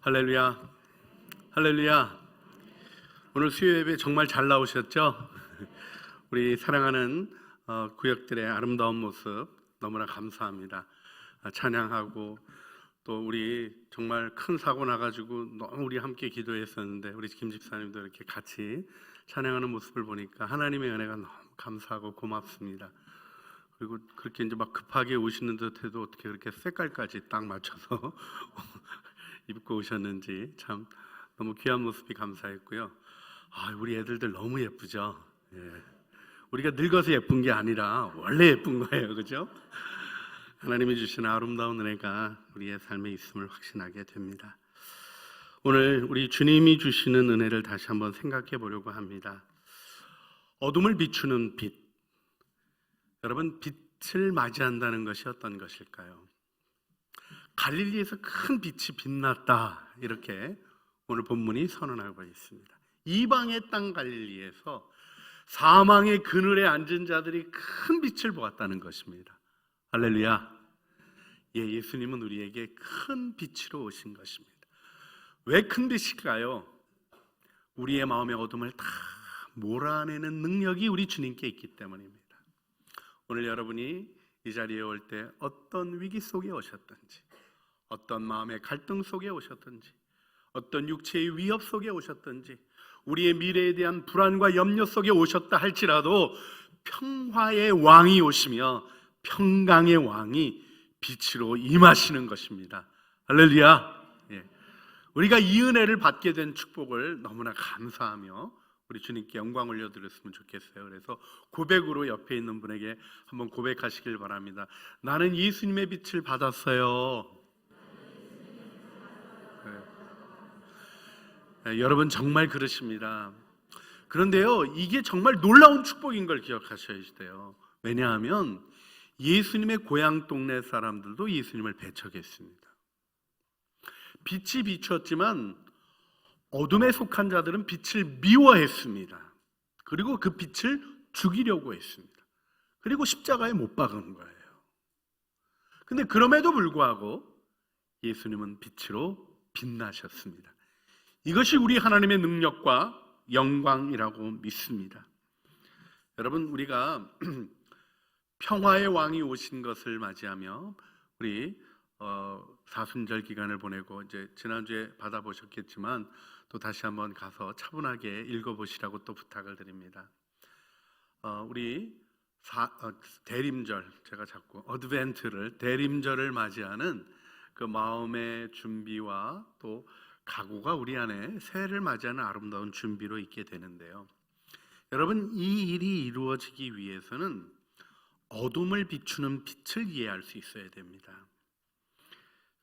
할렐루야, 할렐루야. 오늘 수요 예배 정말 잘 나오셨죠? 우리 사랑하는 구역들의 아름다운 모습 너무나 감사합니다. 찬양하고 또 우리 정말 큰 사고 나가지고 너무 우리 함께 기도했었는데 우리 김 집사님도 이렇게 같이 찬양하는 모습을 보니까 하나님의 은혜가 너무 감사하고 고맙습니다. 그리고 그렇게 이제 막 급하게 오시는 듯해도 어떻게 그렇게 색깔까지 딱 맞춰서 입고 오셨는지 참 너무 귀한 모습이 감사했고요. 우리 애들들 너무 예쁘죠. 예. 우리가 늙어서 예쁜 게 아니라 원래 예쁜 거예요, 그죠? 하나님이 주시는 아름다운 은혜가 우리의 삶에 있음을 확신하게 됩니다. 오늘 우리 주님이 주시는 은혜를 다시 한번 생각해 보려고 합니다. 어둠을 비추는 빛. 여러분, 빛을 맞이한다는 것이 어떤 것일까요? 갈릴리에서 큰 빛이 빛났다, 이렇게 오늘 본문이 선언하고 있습니다. 이방의 땅 갈릴리에서 사망의 그늘에 앉은 자들이 큰 빛을 보았다는 것입니다. 할렐루야. 예수님은 우리에게 큰 빛으로 오신 것입니다. 왜 큰 빛일까요? 우리의 마음의 어둠을 다 몰아내는 능력이 우리 주님께 있기 때문입니다. 오늘 여러분이 이 자리에 올 때 어떤 위기 속에 오셨든지, 어떤 마음의 갈등 속에 오셨든지, 어떤 육체의 위협 속에 오셨든지, 우리의 미래에 대한 불안과 염려 속에 오셨다 할지라도 평화의 왕이 오시며 평강의 왕이 빛으로 임하시는 것입니다. 할렐루야. 우리가 이 은혜를 받게 된 축복을 너무나 감사하며 우리 주님께 영광 올려드렸으면 좋겠어요. 그래서 고백으로 옆에 있는 분에게 한번 고백하시길 바랍니다. 나는 예수님의 빛을 받았어요. 여러분 정말 그러십니다. 그런데요, 이게 정말 놀라운 축복인 걸 기억하셔야 돼요. 왜냐하면 예수님의 고향 동네 사람들도 예수님을 배척했습니다. 빛이 비추었지만 어둠에 속한 자들은 빛을 미워했습니다. 그리고 그 빛을 죽이려고 했습니다. 그리고 십자가에 못 박은 거예요. 근데 그럼에도 불구하고 예수님은 빛으로 빛나셨습니다. 이것이 우리 하나님의 능력과 영광이라고 믿습니다. 여러분, 우리가 평화의 왕이 오신 것을 맞이하며 우리 사순절 기간을 보내고 이제 지난주에 받아보셨겠지만 또 다시 한번 가서 차분하게 읽어보시라고 또 부탁을 드립니다. 우리 대림절, 제가 자꾸 어드벤트를 대림절을 맞이하는 그 마음의 준비와 또 각오가 우리 안에 새해를 맞이하는 아름다운 준비로 있게 되는데요. 여러분, 이 일이 이루어지기 위해서는 어둠을 비추는 빛을 이해할 수 있어야 됩니다.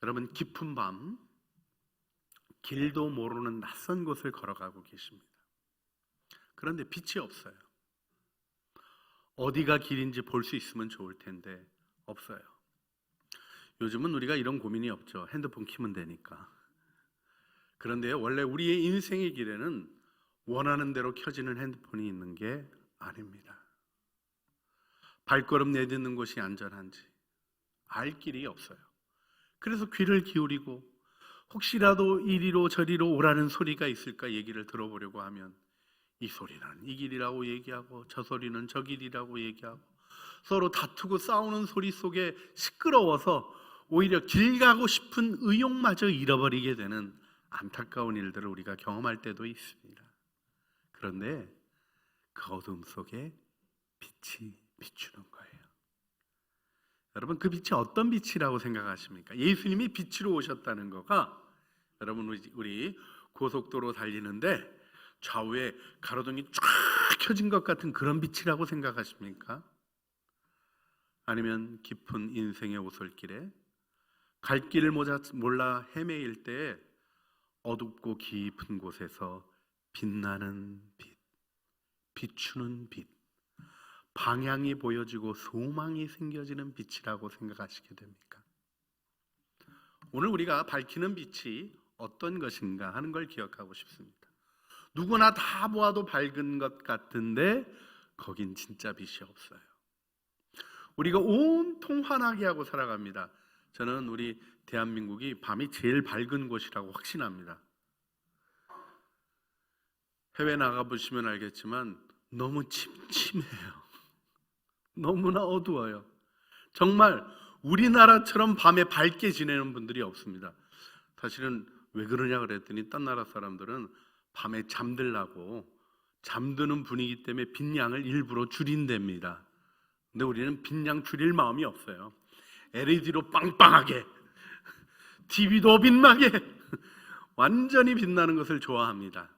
여러분, 깊은 밤 길도 모르는 낯선 곳을 걸어가고 계십니다. 그런데 빛이 없어요. 어디가 길인지 볼 수 있으면 좋을 텐데 없어요. 요즘은 우리가 이런 고민이 없죠. 핸드폰 켜면 되니까. 그런데요, 원래 우리의 인생의 길에는 원하는 대로 켜지는 핸드폰이 있는 게 아닙니다. 발걸음 내딛는 곳이 안전한지 알 길이 없어요. 그래서 귀를 기울이고 혹시라도 이리로 저리로 오라는 소리가 있을까 얘기를 들어보려고 하면 이 소리는 이 길이라고 얘기하고 저 소리는 저 길이라고 얘기하고 서로 다투고 싸우는 소리 속에 시끄러워서 오히려 길 가고 싶은 의욕마저 잃어버리게 되는 안타까운 일들을 우리가 경험할 때도 있습니다. 그런데 그 어둠 속에 빛이 비추는 거예요. 여러분, 그 빛이 어떤 빛이라고 생각하십니까? 예수님이 빛으로 오셨다는 거가 여러분, 우리 고속도로 달리는데 좌우에 가로등이 쫙 켜진 것 같은 그런 빛이라고 생각하십니까? 아니면 깊은 인생의 오솔길에 갈 길을 몰라 헤매일 때 어둡고 깊은 곳에서 빛나는 빛, 비추는 빛, 방향이 보여지고 소망이 생겨지는 빛이라고 생각하시게 됩니까? 오늘 우리가 밝히는 빛이 어떤 것인가 하는 걸 기억하고 싶습니다. 누구나 다 보아도 밝은 것 같은데 거긴 진짜 빛이 없어요. 우리가 온통 환하게 하고 살아갑니다. 저는 우리 대한민국이 밤이 제일 밝은 곳이라고 확신합니다. 해외 나가보시면 알겠지만 너무 침침해요. 너무나 어두워요. 정말 우리나라처럼 밤에 밝게 지내는 분들이 없습니다. 사실은 왜 그러냐 그랬더니 딴 나라 사람들은 밤에 잠들라고 잠드는 분위기 때문에 빈양을 일부러 줄인답니다. 근데 우리는 빈양 줄일 마음이 없어요. LED로 빵빵하게, TV도 빛나게 완전히 빛나는 것을 좋아합니다.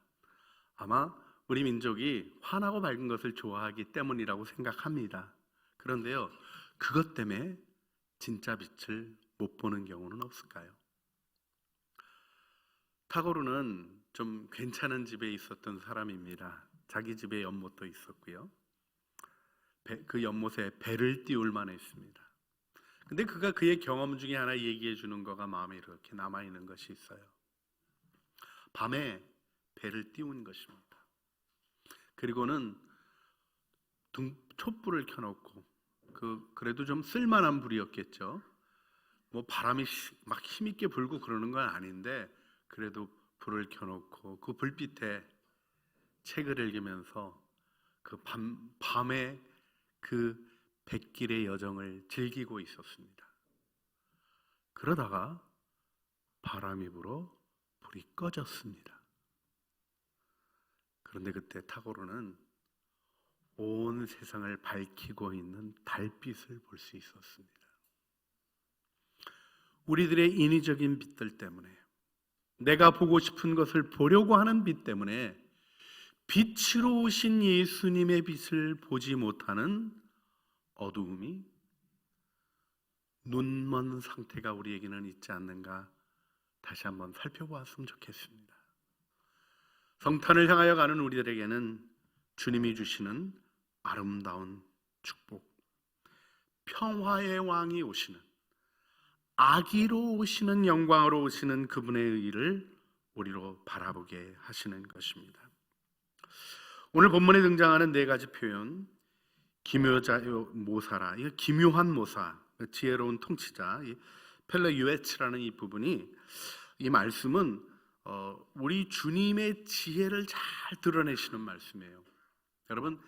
아마 우리 민족이 환하고 밝은 것을 좋아하기 때문이라고 생각합니다. 그런데요, 그것 때문에 진짜 빛을 못 보는 경우는 없을까요? 타고르는 좀 괜찮은 집에 있었던 사람입니다. 자기 집에 연못도 있었고요. 그 연못에 배를 띄울 만했습니다. 근데 그가 그의 경험 중에 하나 얘기해 주는 거가 마음에 이렇게 남아있는 것이 있어요. 밤에 배를 띄운 것입니다. 그리고는 촛불을 켜놓고 그래도 좀 쓸만한 불이었겠죠. 뭐 바람이 막 힘있게 불고 그러는 건 아닌데 그래도 불을 켜놓고 그 불빛에 책을 읽으면서 그 밤에 그 백길의 여정을 즐기고 있었습니다. 그러다가 바람이 불어 불이 꺼졌습니다. 그런데 그때 타고르는 온 세상을 밝히고 있는 달빛을 볼 수 있었습니다. 우리들의 인위적인 빛들 때문에, 내가 보고 싶은 것을 보려고 하는 빛 때문에 빛으로 오신 예수님의 빛을 보지 못하는 어두움이, 눈먼 상태가 우리에게는 있지 않는가 다시 한번 살펴보았으면 좋겠습니다. 성탄을 향하여 가는 우리들에게는 주님이 주시는 아름다운 축복, 평화의 왕이 오시는, 아기로 오시는, 영광으로 오시는 그분의 의를 우리로 바라보게 하시는 것입니다. 오늘 본문에 등장하는 네 가지 표현, 기묘자요 모사라, 이 기묘한 모사, 지혜로운 통치자, 이 펠레유에츠라는 이 부분이, 이 말씀은 우리 주님의 지혜를 잘 드러내시는 말씀이에요. 여러분,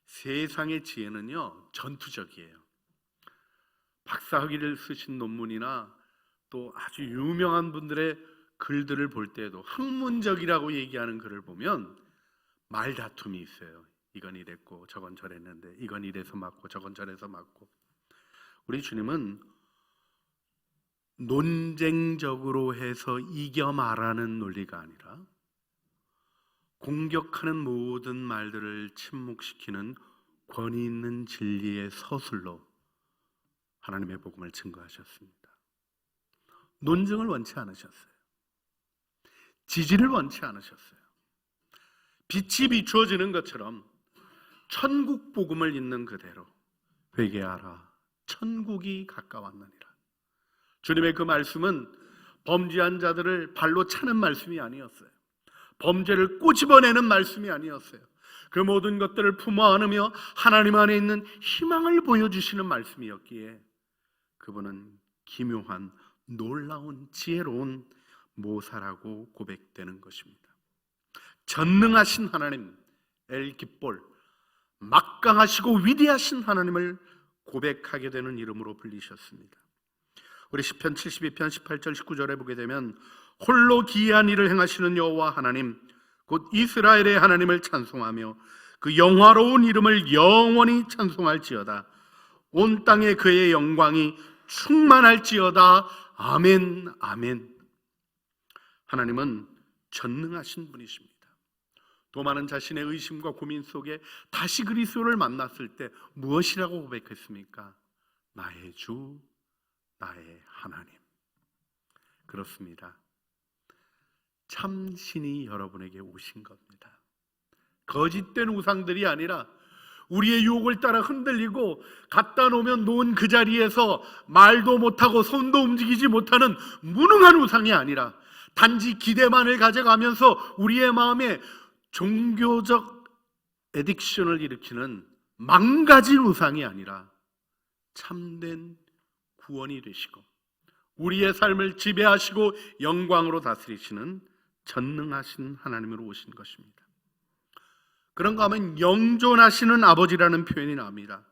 세상의 지혜는요 전투적이에요. 박사학위를 쓰신 논문이나 또 아주 유명한 분들의 글들을 볼 때에도 학문적이라고 얘기하는 글을 보면 말다툼이 있어요. 이건 이랬고 저건 저랬는데, 이건 이래서 맞고 저건 저래서 맞고. 우리 주님은 논쟁적으로 해서 이겨 말하는 논리가 아니라 공격하는 모든 말들을 침묵시키는 권위 있는 진리의 서술로 하나님의 복음을 증거하셨습니다. 논쟁을 원치 않으셨어요. 지지를 원치 않으셨어요. 빛이 비추어지는 것처럼 천국 복음을 있는 그대로 회개하라, 천국이 가까웠느니라. 주님의 그 말씀은 범죄한 자들을 발로 차는 말씀이 아니었어요. 범죄를 꼬집어내는 말씀이 아니었어요. 그 모든 것들을 품어 안으며 하나님 안에 있는 희망을 보여주시는 말씀이었기에 그분은 기묘한, 놀라운, 지혜로운 모사라고 고백되는 것입니다. 전능하신 하나님, 엘기볼, 막강하시고 위대하신 하나님을 고백하게 되는 이름으로 불리셨습니다. 우리 시편 72편 18절 19절에 보게 되면 홀로 기이한 일을 행하시는 여호와 하나님, 곧 이스라엘의 하나님을 찬송하며 그 영화로운 이름을 영원히 찬송할지어다. 온 땅에 그의 영광이 충만할지어다. 아멘, 아멘. 하나님은 전능하신 분이십니다. 도마는 자신의 의심과 고민 속에 다시 그리스도를 만났을 때 무엇이라고 고백했습니까? 나의 주, 나의 하나님. 그렇습니다. 참 신이 여러분에게 오신 겁니다. 거짓된 우상들이 아니라 우리의 유혹을 따라 흔들리고 갖다 놓으면 놓은 그 자리에서 말도 못하고 손도 움직이지 못하는 무능한 우상이 아니라 단지 기대만을 가져가면서 우리의 마음에 종교적 애딕션을 일으키는 망가진 우상이 아니라 참된 구원이 되시고 우리의 삶을 지배하시고 영광으로 다스리시는 전능하신 하나님으로 오신 것입니다. 그런가 하면 영존하시는 아버지라는 표현이 나옵니다.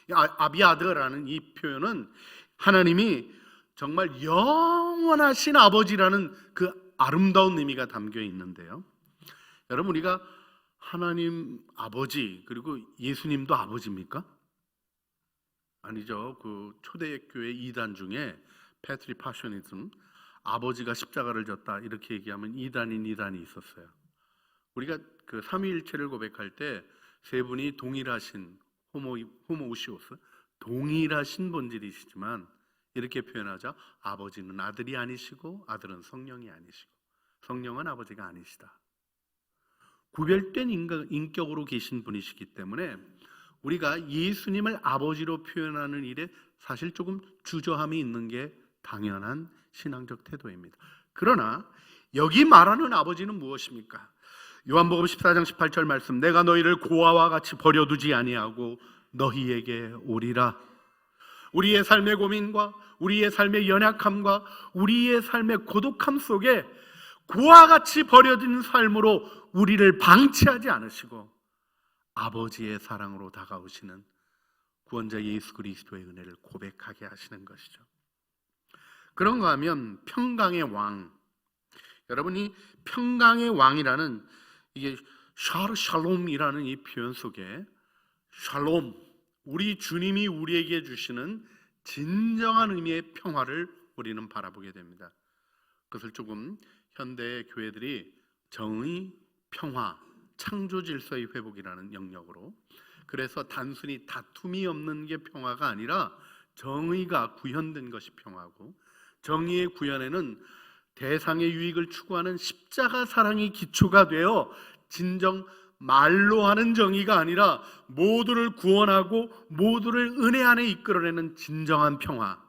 아비아드라는 이 표현은 하나님이 정말 영원하신 아버지라는 그 아름다운 의미가 담겨 있는데요. 여러분, 우리가 하나님 아버지 그리고 예수님도 아버지입니까? 아니죠. 그 초대교회 이단 중에 패트리 파셔니즘, 아버지가 십자가를 졌다 이렇게 얘기하면 이단이 있었어요. 우리가 그 삼위일체를 고백할 때 세 분이 동일하신 호모우시오스, 동일하신 본질이시지만 이렇게 표현하자. 아버지는 아들이 아니시고 아들은 성령이 아니시고 성령은 아버지가 아니시다. 구별된 인격으로 계신 분이시기 때문에 우리가 예수님을 아버지로 표현하는 일에 사실 조금 주저함이 있는 게 당연한 신앙적 태도입니다. 그러나 여기 말하는 아버지는 무엇입니까? 요한복음 14장 18절 말씀, 내가 너희를 고아와 같이 버려두지 아니하고 너희에게 오리라. 우리의 삶의 고민과 우리의 삶의 연약함과 우리의 삶의 고독함 속에 고아와 같이 버려진 삶으로 우리를 방치하지 않으시고 아버지의 사랑으로 다가오시는 구원자 예수 그리스도의 은혜를 고백하게 하시는 것이죠. 그런가 하면 평강의 왕, 여러분이 평강의 왕이라는 이게 샬롬이라는 이 표현 속에 샬롬, 우리 주님이 우리에게 주시는 진정한 의미의 평화를 우리는 바라보게 됩니다. 그것을 조금 현대 교회들이 정의, 평화, 창조 질서의 회복이라는 영역으로, 그래서 단순히 다툼이 없는 게 평화가 아니라 정의가 구현된 것이 평화고, 정의의 구현에는 대상의 유익을 추구하는 십자가 사랑이 기초가 되어 진정 말로 하는 정의가 아니라 모두를 구원하고 모두를 은혜 안에 이끌어내는 진정한 평화,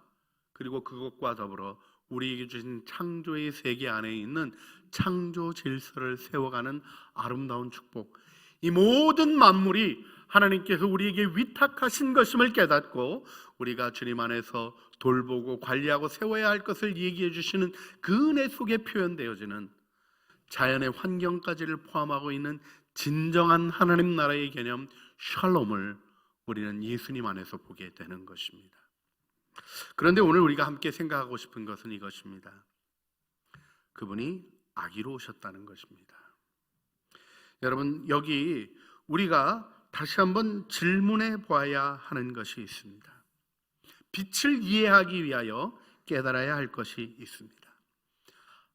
그리고 그것과 더불어 우리에게 주신 창조의 세계 안에 있는 창조 질서를 세워가는 아름다운 축복, 이 모든 만물이 하나님께서 우리에게 위탁하신 것임을 깨닫고 우리가 주님 안에서 돌보고 관리하고 세워야 할 것을 얘기해 주시는 그 은혜 속에 표현되어지는 자연의 환경까지를 포함하고 있는 진정한 하나님 나라의 개념 샬롬을 우리는 예수님 안에서 보게 되는 것입니다. 그런데 오늘 우리가 함께 생각하고 싶은 것은 이것입니다. 그분이 아기로 오셨다는 것입니다. 여러분, 여기 우리가 다시 한번 질문해 봐야 하는 것이 있습니다. 빛을 이해하기 위하여 깨달아야 할 것이 있습니다.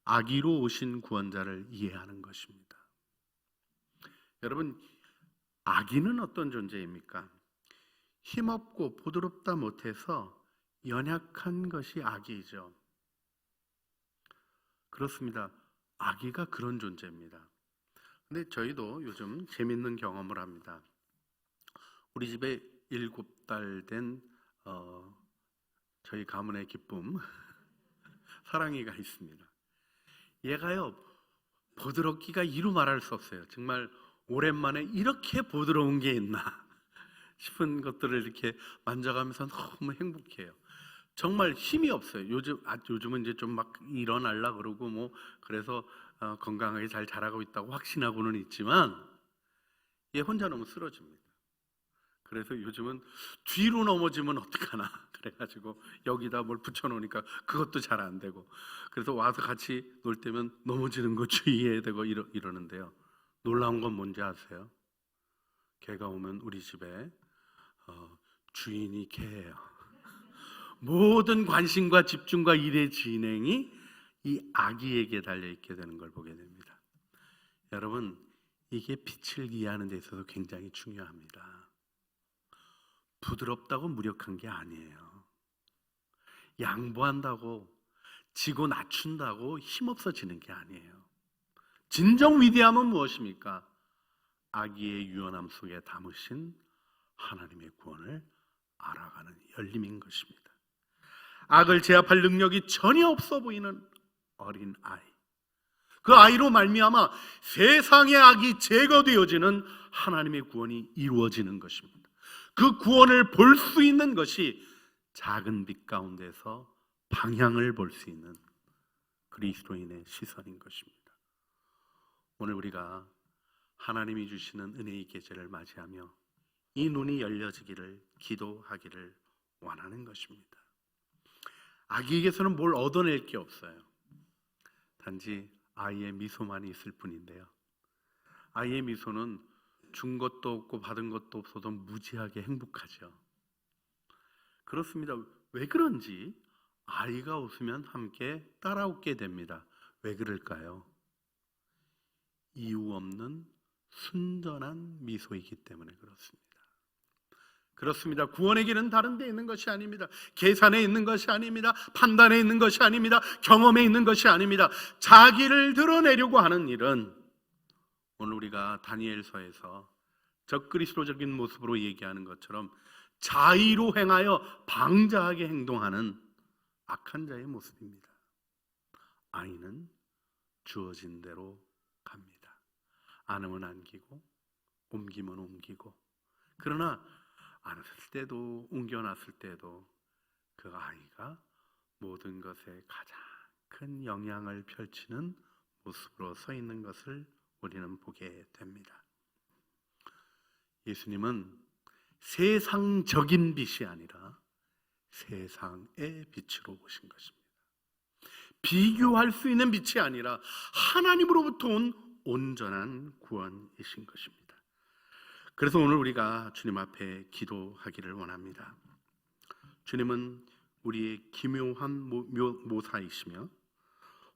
아기로 오신 구원자를 이해하는 것입니다. 여러분, 아기는 어떤 존재입니까? 힘없고 부드럽다 못해서 연약한 것이 아기이죠. 그렇습니다. 아기가 그런 존재입니다. 근데 저희도 요즘 재밌는 경험을 합니다. 우리 집에 7달 된 저희 가문의 기쁨 사랑이가 있습니다. 얘가요, 부드럽기가 이루 말할 수 없어요. 정말 오랜만에 이렇게 부드러운 게 있나 싶은 것들을 이렇게 만져가면서 너무 행복해요. 정말 힘이 없어요. 요즘은 이제 좀 막 일어나려 그러고 뭐 그래서 건강하게 잘 자라고 있다고 확신하고는 있지만 얘 혼자 너무 쓰러집니다. 그래서 요즘은 뒤로 넘어지면 어떡하나 그래가지고 여기다 뭘 붙여놓으니까 그것도 잘 안 되고, 그래서 와서 같이 놀 때면 넘어지는 거 주의해야 되고 이러는데요. 놀라운 건 뭔지 아세요? 개가 오면 우리 집에 주인이 개예요. 모든 관심과 집중과 일의 진행이 이 아기에게 달려있게 되는 걸 보게 됩니다. 여러분, 이게 빛을 이해하는 데 있어서 굉장히 중요합니다. 부드럽다고 무력한 게 아니에요. 양보한다고 지고 낮춘다고 힘없어지는 게 아니에요. 진정 위대함은 무엇입니까? 아기의 유연함 속에 담으신 하나님의 구원을 알아가는 열림인 것입니다. 악을 제압할 능력이 전혀 없어 보이는 어린 아이, 그 아이로 말미암아 세상의 악이 제거되어지는 하나님의 구원이 이루어지는 것입니다. 그 구원을 볼 수 있는 것이 작은 빛 가운데서 방향을 볼 수 있는 그리스도인의 시선인 것입니다. 오늘 우리가 하나님이 주시는 은혜의 계절을 맞이하며 이 눈이 열려지기를 기도하기를 원하는 것입니다. 아기에게서는 뭘 얻어낼 게 없어요. 단지 아이의 미소만 있을 뿐인데요, 아이의 미소는 준 것도 없고 받은 것도 없어도 무지하게 행복하죠. 그렇습니다. 왜 그런지 아이가 웃으면 함께 따라 웃게 됩니다. 왜 그럴까요? 이유 없는 순전한 미소이기 때문에 그렇습니다. 그렇습니다. 구원의 길은 다른 데 있는 것이 아닙니다. 계산에 있는 것이 아닙니다. 판단에 있는 것이 아닙니다. 경험에 있는 것이 아닙니다. 자기를 드러내려고 하는 일은 오늘 우리가 다니엘서에서 적그리스도적인 모습으로 얘기하는 것처럼 자의로 행하여 방자하게 행동하는 악한 자의 모습입니다. 아이는 주어진 대로 갑니다. 안으면 안기고 옮기면 옮기고, 그러나 안았을 때도 옮겨놨을 때도 그 아이가 모든 것에 가장 큰 영향을 펼치는 모습으로 서 있는 것을 우리는 보게 됩니다. 예수님은 세상적인 빛이 아니라 세상의 빛으로 오신 것입니다. 비교할 수 있는 빛이 아니라 하나님으로부터 온 온전한 구원이신 것입니다. 그래서 오늘 우리가 주님 앞에 기도하기를 원합니다. 주님은 우리의 기묘한 모사이시며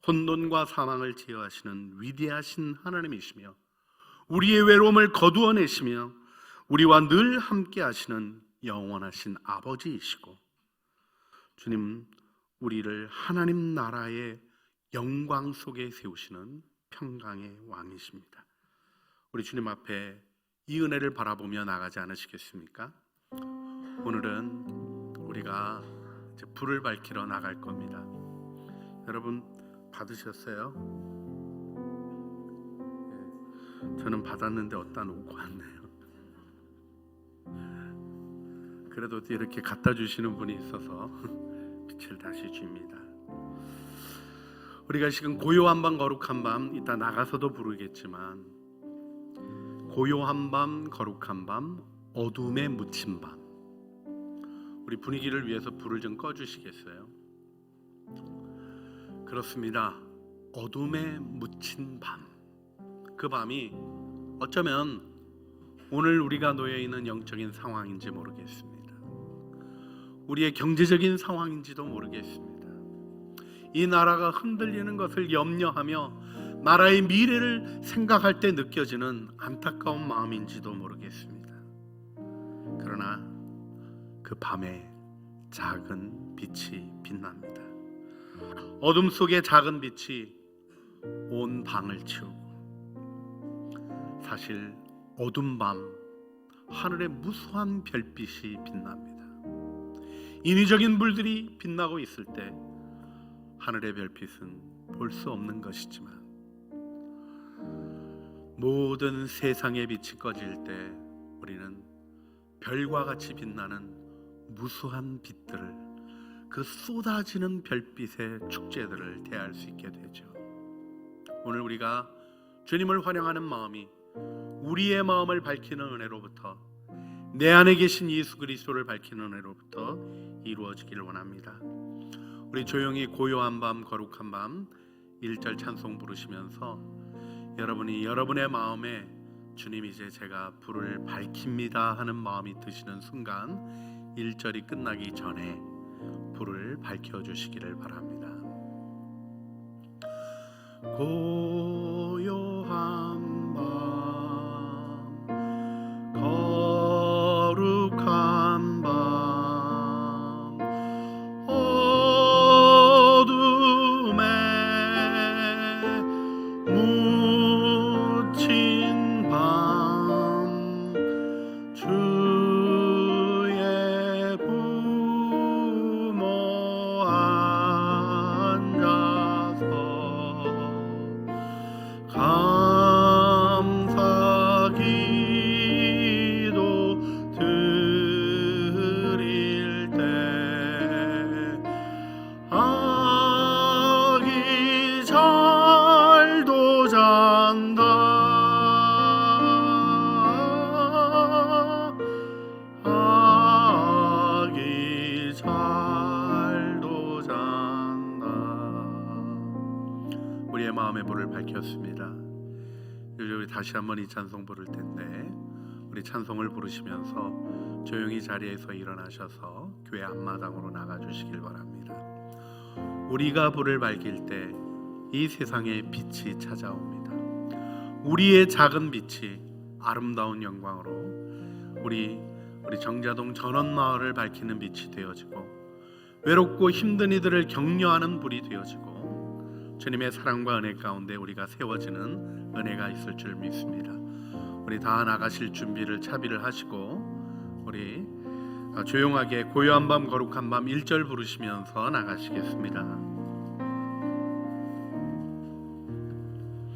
혼돈과 사망을 제어하시는 위대하신 하나님이시며 우리의 외로움을 거두어내시며 우리와 늘 함께 하시는 영원하신 아버지이시고, 주님 우리를 하나님 나라의 영광 속에 세우시는 평강의 왕이십니다. 우리 주님 앞에 이 은혜를 바라보며 나가지 않으시겠습니까? 오늘은 우리가 이제 불을 밝히러 나갈 겁니다. 여러분 받으셨어요? 저는 받았는데 어디다 놓고 왔네요. 그래도 이렇게 갖다 주시는 분이 있어서 빛을 다시 줍니다. 우리가 지금 고요한 밤 거룩한 밤, 이따 나가서도 부르겠지만 고요한 밤 거룩한 밤 어둠에 묻힌 밤, 우리 분위기를 위해서 불을 좀 꺼주시겠어요? 그렇습니다. 어둠에 묻힌 밤, 그 밤이 어쩌면 오늘 우리가 놓여 있는 영적인 상황인지 모르겠습니다. 우리의 경제적인 상황인지도 모르겠습니다. 이 나라가 흔들리는 것을 염려하며 나라의 미래를 생각할 때 느껴지는 안타까운 마음인지도 모르겠습니다. 그러나 그 밤에 작은 빛이 빛납니다. 어둠 속에 작은 빛이 온 방을 채우고, 사실 어둠 밤 하늘에 무수한 별빛이 빛납니다. 인위적인 불들이 빛나고 있을 때 하늘의 별빛은 볼 수 없는 것이지만 모든 세상의 빛이 꺼질 때 우리는 별과 같이 빛나는 무수한 빛들을, 그 쏟아지는 별빛의 축제들을 대할 수 있게 되죠. 오늘 우리가 주님을 환영하는 마음이 우리의 마음을 밝히는 은혜로부터, 내 안에 계신 예수 그리스도를 밝히는 은혜로부터 이루어지기를 원합니다. 우리 조용히 고요한 밤 거룩한 밤 1절 찬송 부르시면서 여러분이 여러분의 마음에 주님 이제 제가 불을 밝힙니다 하는 마음이 드시는 순간 1절이 끝나기 전에 불을 밝혀주시기를 바랍니다. 고요한 밤 거룩한 밤 어둠에 묻힌 밤 주의 부모 앉아서 불을 밝혔습니다. 이제 우리 다시 한번 이 찬송 부를 텐데 우리 찬송을 부르시면서 조용히 자리에서 일어나셔서 교회 앞마당으로 나가주시길 바랍니다. 우리가 불을 밝힐 때 이 세상에 빛이 찾아옵니다. 우리의 작은 빛이 아름다운 영광으로 우리 정자동 전원마을을 밝히는 빛이 되어지고 외롭고 힘든 이들을 격려하는 불이 되어지고 주님의 사랑과 은혜 가운데 우리가 세워지는 은혜가 있을 줄 믿습니다. 우리 다 나가실 준비를 차비를 하시고 우리 조용하게 고요한 밤 거룩한 밤 1절 부르시면서 나가시겠습니다.